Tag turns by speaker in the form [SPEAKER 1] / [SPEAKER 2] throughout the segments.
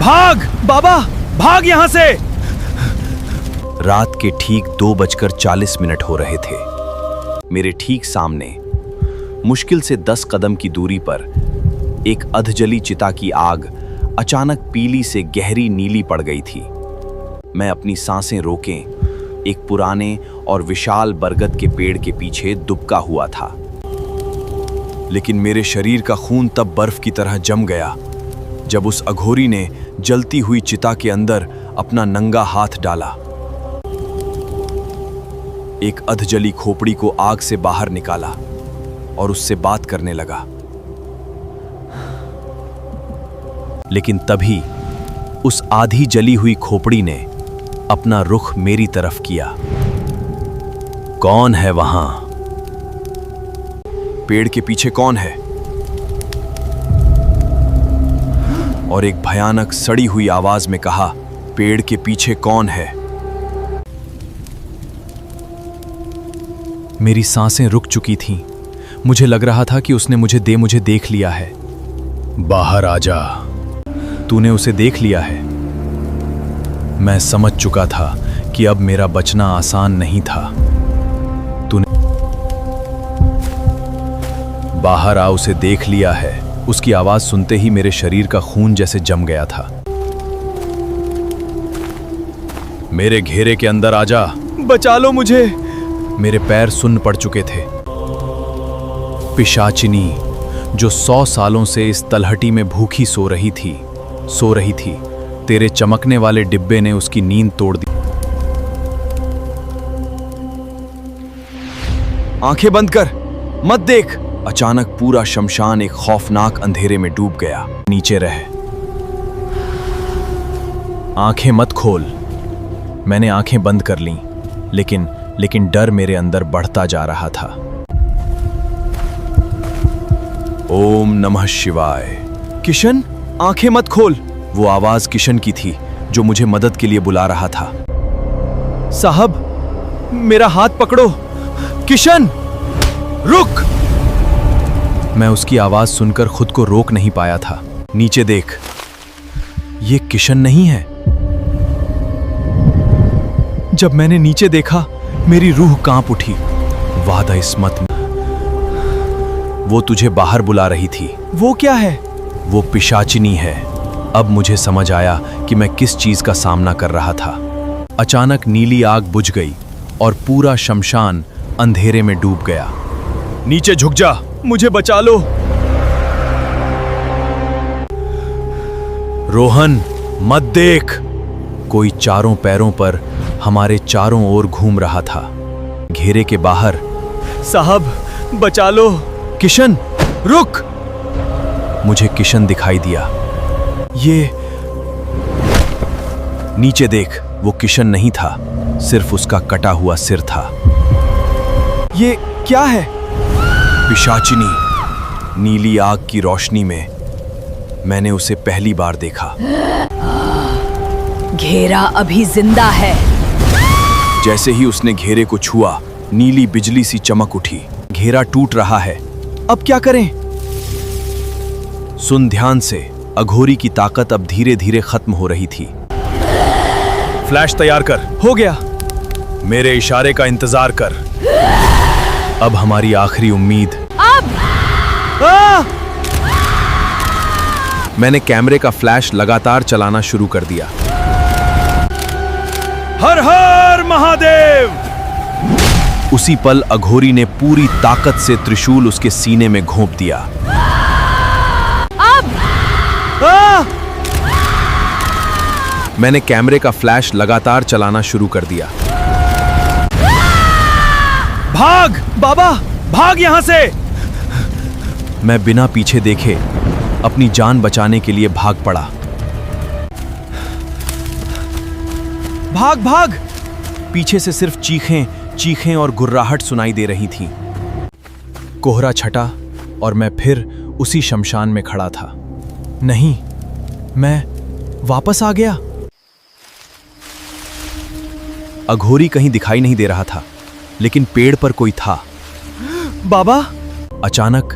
[SPEAKER 1] भाग बाबा, भाग यहां से।
[SPEAKER 2] रात के ठीक 2:40 हो रहे थे। मेरे ठीक सामने मुश्किल से 10 कदम की दूरी पर एक अधजली चिता की आग अचानक पीली से गहरी नीली पड़ गई थी। मैं अपनी सांसें रोके एक पुराने और विशाल बरगद के पेड़ के पीछे दुबका हुआ था। लेकिन मेरे शरीर का खून तब बर्फ की तरह जम गया जब उस अघोरी ने जलती हुई चिता के अंदर अपना नंगा हाथ डाला। एक अधजली खोपड़ी को आग से बाहर निकाला और उससे बात करने लगा। लेकिन तभी उस आधी जली हुई खोपड़ी ने अपना रुख मेरी तरफ किया। कौन है वहां? पेड़ के पीछे कौन है? और एक भयानक सड़ी हुई आवाज में कहा, पेड़ के पीछे कौन है? मेरी सांसें रुक चुकी थीं। मुझे लग रहा था कि उसने मुझे देख लिया है। बाहर आजा। तूने उसे देख लिया है। मैं समझ चुका था कि अब मेरा बचना आसान नहीं था। तूने बाहर आ, उसे देख लिया है। उसकी आवाज सुनते ही मेरे शरीर का खून जैसे जम गया था। मेरे घेरे के अंदर आजा।
[SPEAKER 1] बचा लो मुझे।
[SPEAKER 2] मेरे पैर सुन्न पड़ चुके थे। पिशाचिनी जो 100 सालों से इस तलहटी में भूखी सो रही थी, तेरे चमकने वाले डिब्बे ने उसकी नींद तोड़ दी। आंखें बंद कर, मत देख। अचानक पूरा शमशान एक खौफनाक अंधेरे में डूब गया। नीचे रह। आंखें मत खोल। मैंने आंखें बंद कर लीं, लेकिन डर मेरे अंदर बढ़ता जा रहा था। ओम नमः शिवाय। किशन, आंखें मत खोल। वो आवाज किशन की थी जो मुझे मदद के लिए बुला रहा था।
[SPEAKER 1] साहब, मेरा हाथ पकड़ो। किशन,
[SPEAKER 2] रुक। मैं उसकी आवाज सुनकर खुद को रोक नहीं पाया था। नीचे देख, ये किशन नहीं है। जब मैंने नीचे देखा, मेरी रूह कांप उठी। वादा इस्मत, वो तुझे बाहर बुला रही थी।
[SPEAKER 1] वो क्या है?
[SPEAKER 2] वो पिशाचिनी है। अब मुझे समझ आया कि मैं किस चीज का सामना कर रहा था। अचानक नीली आग बुझ गई और पूरा शमशान अंधेरे में डूब गया। नीचे झुक जा,
[SPEAKER 1] मुझे बचा लो।
[SPEAKER 2] रोहन, मत देख। कोई चारों पैरों पर हमारे चारों ओर घूम रहा था। घेरे के बाहर।
[SPEAKER 1] साहब, बचा लो।
[SPEAKER 2] किशन, रुक। मुझे किशन दिखाई दिया। ये नीचे देख, वो किशन नहीं था, सिर्फ उसका कटा हुआ सिर था।
[SPEAKER 1] ये क्या है?
[SPEAKER 2] पिशाचिनी। नीली आग की रोशनी में मैंने उसे पहली बार देखा।
[SPEAKER 3] घेरा अभी जिंदा है।
[SPEAKER 2] जैसे ही उसने घेरे को छुआ, नीली बिजली सी चमक उठी। घेरा टूट रहा है।
[SPEAKER 1] अब क्या करें?
[SPEAKER 2] सुन ध्यान से, अघोरी की ताकत अब धीरे धीरे खत्म हो रही थी। फ्लैश तैयार कर।
[SPEAKER 1] हो गया।
[SPEAKER 2] मेरे इशारे का इंतजार कर। अब हमारी आखिरी उम्मीद। मैंने कैमरे का फ्लैश लगातार चलाना शुरू कर दिया।
[SPEAKER 1] हर हर महादेव।
[SPEAKER 2] उसी पल अघोरी ने पूरी ताकत से त्रिशूल उसके सीने में घोंप दिया। मैंने कैमरे का फ्लैश लगातार चलाना शुरू कर दिया।
[SPEAKER 1] भाग बाबा, भाग यहां से।
[SPEAKER 2] मैं बिना पीछे देखे अपनी जान बचाने के लिए भाग पड़ा।
[SPEAKER 1] भाग भाग।
[SPEAKER 2] पीछे से सिर्फ चीखें और गुर्राहट सुनाई दे रही थी। कोहरा छटा और मैं फिर उसी शमशान में खड़ा था। नहीं, मैं वापस आ गया। अघोरी कहीं दिखाई नहीं दे रहा था, लेकिन पेड़ पर कोई था।
[SPEAKER 1] बाबा।
[SPEAKER 2] अचानक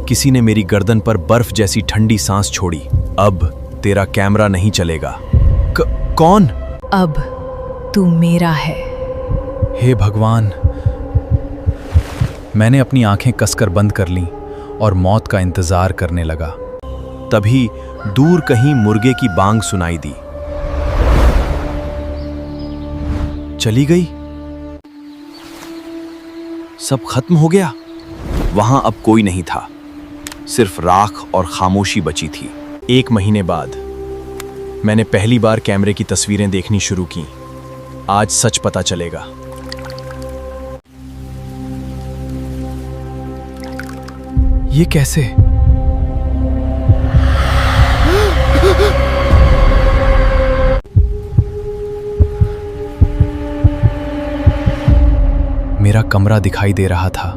[SPEAKER 2] किसी ने मेरी गर्दन पर बर्फ जैसी ठंडी सांस छोड़ी। अब तेरा कैमरा नहीं चलेगा। कौन?
[SPEAKER 3] अब तू मेरा है।
[SPEAKER 1] हे भगवान, मैंने अपनी आंखें कसकर बंद कर लीं और मौत का इंतजार करने लगा।
[SPEAKER 2] तभी दूर कहीं मुर्गे की बांग सुनाई दी। चली गई। सब खत्म हो गया। वहां अब कोई नहीं था, सिर्फ राख और खामोशी बची थी।
[SPEAKER 1] 1 महीने बाद मैंने पहली बार कैमरे की तस्वीरें देखनी शुरू की। आज सच पता चलेगा। ये कैसे? मेरा कमरा दिखाई दे रहा था।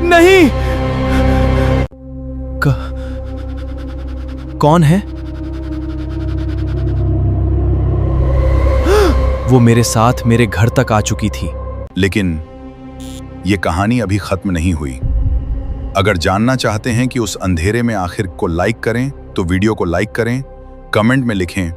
[SPEAKER 1] नहीं! कौन है? वो मेरे साथ मेरे घर तक आ चुकी थी।
[SPEAKER 4] लेकिन ये कहानी अभी खत्म नहीं हुई। अगर जानना चाहते हैं कि उस अंधेरे में आखिर को लाइक करें तो वीडियो को लाइक करें, कमेंट में लिखें